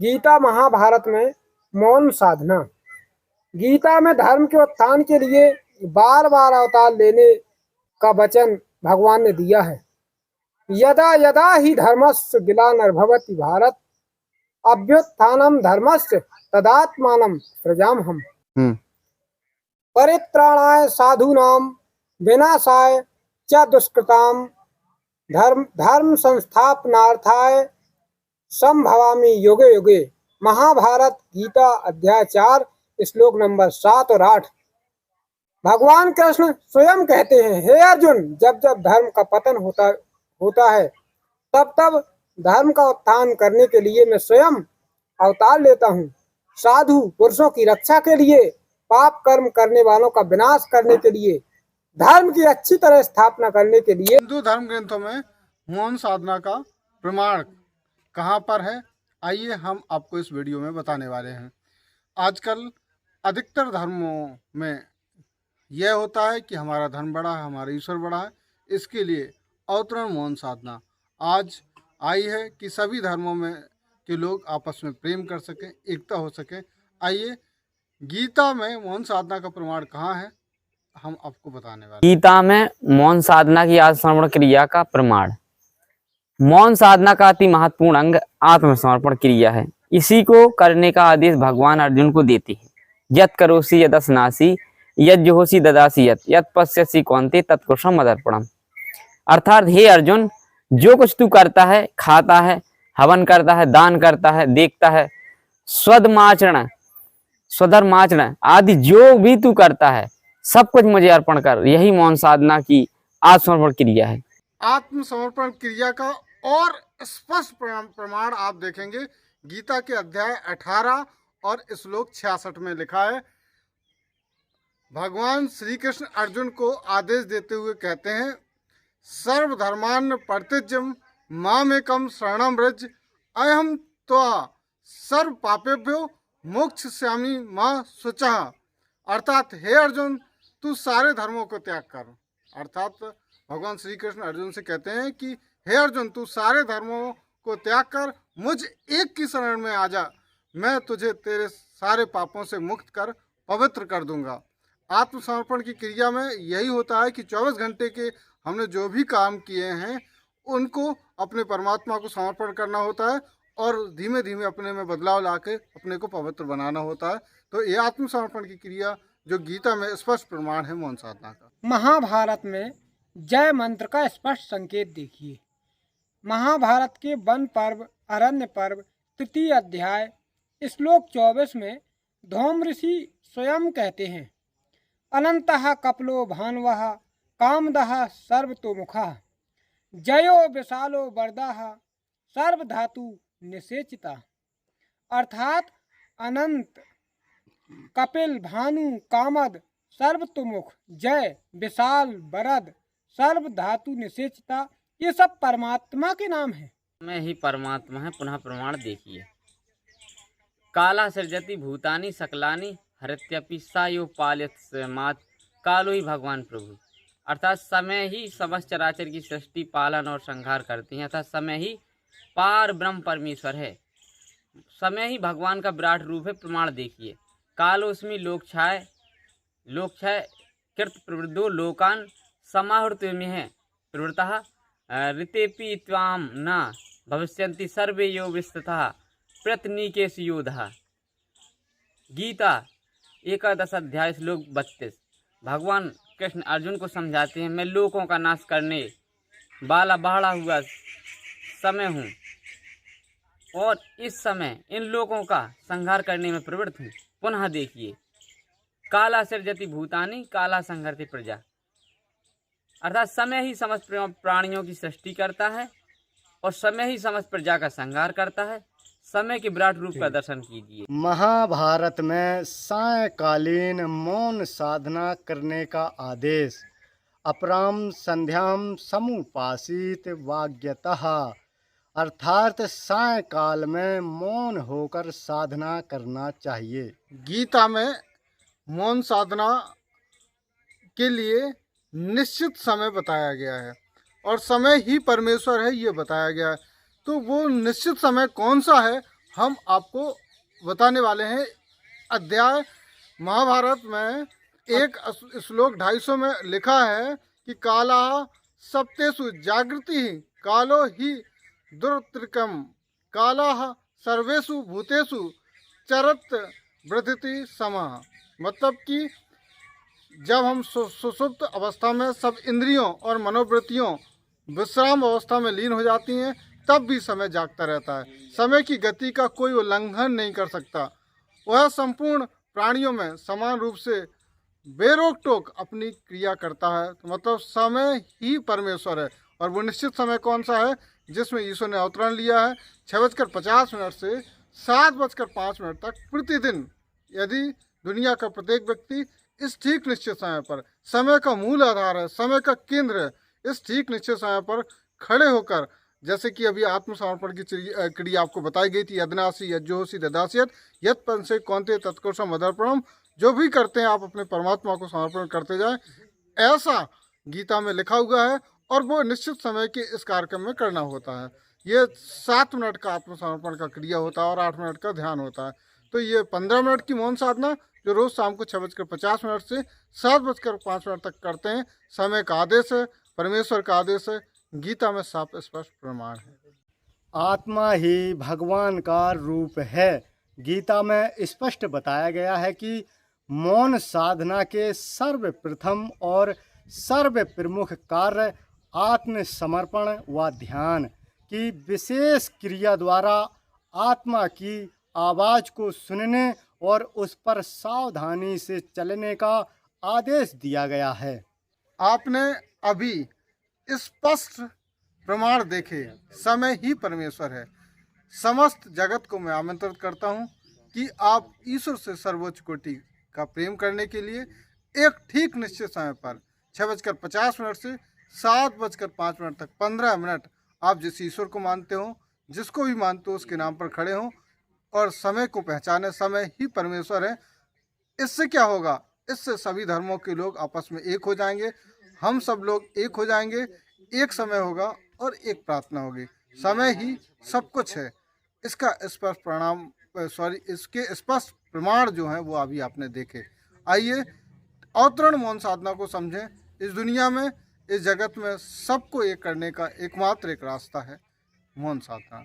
गीता महाभारत में मौन साधना। गीता में धर्म के उत्थान के लिए बार बार अवतार लेने का वचन भगवान ने दिया है। यदा यदा ही धर्मस्य ग्लानिर्भवति भारत अभ्युत्थानम धर्मस्य तदात्मानं सृजाम्यहम्। परित्राणाय साधूनां विनाशाय च दुष्कृतां धर्म संस्थापनार्थाय संभवामि युगे युगे। महाभारत गीता अध्याय 4 श्लोक नंबर 7 और 8। भगवान कृष्ण स्वयं कहते हैं, हे अर्जुन, जब जब धर्म का पतन होता है तब तब धर्म का उत्थान करने के लिए मैं स्वयं अवतार लेता हूँ। साधु पुरुषों की रक्षा के लिए, पाप कर्म करने वालों का विनाश करने के लिए, धर्म की अच्छी तरह स्थापना करने के लिए। हिंदू धर्म ग्रंथों में मौन साधना का प्रमाण कहाँ पर है, आइए हम आपको इस वीडियो में बताने वाले हैं। आजकल अधिकतर धर्मों में यह होता है कि हमारा धर्म बड़ा है, हमारा ईश्वर बड़ा है, इसके लिए अवतरण मौन साधना आज आई है कि सभी धर्मों में के लोग आपस में प्रेम कर सकें, एकता हो सके। आइए, गीता में मौन साधना का प्रमाण कहाँ है, हम आपको बताने वाले। गीता में मौन साधना की आत्मसमर्पण क्रिया का प्रमाण। मौन साधना का अति महत्वपूर्ण अंग आत्मसमर्पण क्रिया है। इसी को करने का आदेश भगवान अर्जुन को देते हैं। यत् करोसि यदश्नासि यज्जुहोसि ददासि यत् पश्यसि कौन्तेय तत्कुशलम् मदर्पणम्। अर्थात हे अर्जुन, जो कुछ तू करता है, खाता है, हवन करता है, दान करता है, देखता है, स्वधर्माचरण आदि जो भी तू करता है, सब कुछ मुझे अर्पण कर। यही मौन साधना की आत्मसमर्पण क्रिया है। आत्मसमर्पण क्रिया का और स्पष्ट प्रमाण आप देखेंगे गीता के अध्याय 18 और श्लोक 66 में लिखा है। भगवान श्री कृष्ण अर्जुन को आदेश देते हुए कहते हैं, सर्वधर्मान् परित्यज्य मामेकं शरणं व्रज अहं त्वा सर्व पापेभ्यो मोक्षयिष्यामि मा शुचः। अर्थात हे अर्जुन, तू सारे धर्मों को त्याग कर। अर्थात भगवान श्री कृष्ण अर्जुन से कहते हैं कि हे अर्जुन, तू सारे धर्मों को त्याग कर मुझ एक की शरण में आ जा, मैं तुझे तेरे सारे पापों से मुक्त कर पवित्र कर दूंगा। आत्मसमर्पण की क्रिया में यही होता है कि 24 घंटे के हमने जो भी काम किए हैं उनको अपने परमात्मा को समर्पण करना होता है और धीमे धीमे अपने में बदलाव लाके अपने को पवित्र बनाना होता है। तो ये आत्मसमर्पण की क्रिया जो गीता में स्पष्ट प्रमाण है मौन साधना का। महाभारत में जय मंत्र का स्पष्ट संकेत देखिए। महाभारत के वन पर्व अरण्य पर्व तृतीय अध्याय श्लोक 24 में धौम ऋषि स्वयं कहते हैं, अनंतः कपलो भानुवः कामदः सर्वतोमुखः जयो विशालो वरदः सर्वधातु निषेचिता। अर्थात अनंत, कपिल, भानु, कामद, सर्वतोमुख, जय, विशाल, वरद, सर्व धातु निषेचिता, ये सब परमात्मा के नाम हैं। मैं ही परमात्मा है। पुनः प्रमाण देखिए। काला सृजति भूतानि सकलानि हरत्यपि सा यो पालयत कालो ही भगवान प्रभु। अर्थात समय ही समस्त चराचर की सृष्टि, पालन और संहार करती है। अर्थात समय ही पार ब्रह्म परमेश्वर है। समय ही भगवान का विराट रूप है। प्रमाण देखिए। कालोस्मि लोकक्षय कृत प्रवृद्धो लोकान समाहृत में है प्रवृत्तः ऋतेपि त्वाम न भविष्यन्ति सर्वे यो विस्ततः प्रतनीकेश योधः। गीता एकादश अध्याय श्लोक 32। भगवान कृष्ण अर्जुन को समझाते हैं, मैं लोकों का नाश करने वाला बढ़ा हुआ समय हूँ और इस समय इन लोगों का संहार करने में प्रवृत्त हूँ। पुनः देखिए, काला सृजति भूतानि काला संहरति प्रजा। अर्थात समय ही समस्त प्राणियों की सृष्टि करता है और समय ही समस्त प्रजा का संहार करता है। समय के विराट रूप का दर्शन कीजिए। महाभारत में सायंकालीन मौन साधना करने का आदेश अपराम संध्याम समुपासित वाग्यतः। अर्थात सायंकाल में मौन होकर साधना करना चाहिए। गीता में मौन साधना के लिए निश्चित समय बताया गया है और समय ही परमेश्वर है ये बताया गया है। तो वो निश्चित समय कौन सा है हम आपको बताने वाले हैं। अध्याय महाभारत में एक श्लोक 250 में लिखा है कि काला सप्तेषु जागृति कालो ही दुर्त्रिकम काला सर्वेषु भूतेषु चरत वृद्धि समः। मतलब कि जब हम सुषुप्त अवस्था में सब इंद्रियों और मनोवृत्तियों विश्राम अवस्था में लीन हो जाती हैं, तब भी समय जागता रहता है। समय की गति का कोई उल्लंघन नहीं कर सकता। वह संपूर्ण प्राणियों में समान रूप से बेरोक टोक अपनी क्रिया करता है। तो मतलब समय ही परमेश्वर है। और वो निश्चित समय कौन सा है जिसमें ईश्वर ने अवतरण लिया है? 6:50 से 7:05 तक प्रतिदिन। यदि दुनिया का प्रत्येक व्यक्ति इस ठीक निश्चित समय पर, समय का मूल आधार है, समय का केंद्र है, इस ठीक निश्चित समय पर खड़े होकर, जैसे कि अभी आत्मसमर्पण की क्रिया आपको बताई गई थी, यदनासी यज्जोसी ददासियत यत पंसे कौनते तत्कोशम मदर्पणम, जो भी करते हैं आप अपने परमात्मा को समर्पण करते जाएं, ऐसा गीता में लिखा हुआ है। और वो निश्चित समय के इस कार्यक्रम में करना होता है। ये 7 मिनट का आत्मसमर्पण का क्रिया होता है और 8 मिनट का ध्यान होता है। तो ये 15 मिनट की मौन साधना जो रोज शाम को 6:50 से 7:05 तक करते हैं, समय का आदेश है, परमेश्वर का आदेश है, गीता में साफ स्पष्ट प्रमाण है। आत्मा ही भगवान का रूप है। गीता में स्पष्ट बताया गया है कि मौन साधना के सर्वप्रथम और सर्व प्रमुख कार्य आत्मसमर्पण व ध्यान की विशेष क्रिया द्वारा आत्मा की आवाज़ को सुनने और उस पर सावधानी से चलने का आदेश दिया गया है। आपने अभी स्पष्ट प्रमाण देखे, समय ही परमेश्वर है। समस्त जगत को मैं आमंत्रित करता हूँ कि आप ईश्वर से सर्वोच्च कोटि का प्रेम करने के लिए एक ठीक निश्चित समय पर 6:50 से 7:05 तक 15 मिनट आप जिस ईश्वर को मानते हो, जिसको भी मानते हो, उसके नाम पर खड़े हों और समय को पहचाने। समय ही परमेश्वर है। इससे क्या होगा? इससे सभी धर्मों के लोग आपस में एक हो जाएंगे, हम सब लोग एक हो जाएंगे, एक समय होगा और एक प्रार्थना होगी। समय ही सब कुछ है। इसका स्पष्ट इसके स्पष्ट प्रमाण जो हैं वो अभी आपने देखे। आइए अवतरण मौन साधना को समझें। इस दुनिया में, इस जगत में सबको एक करने का एकमात्र एक रास्ता है मौन साधना।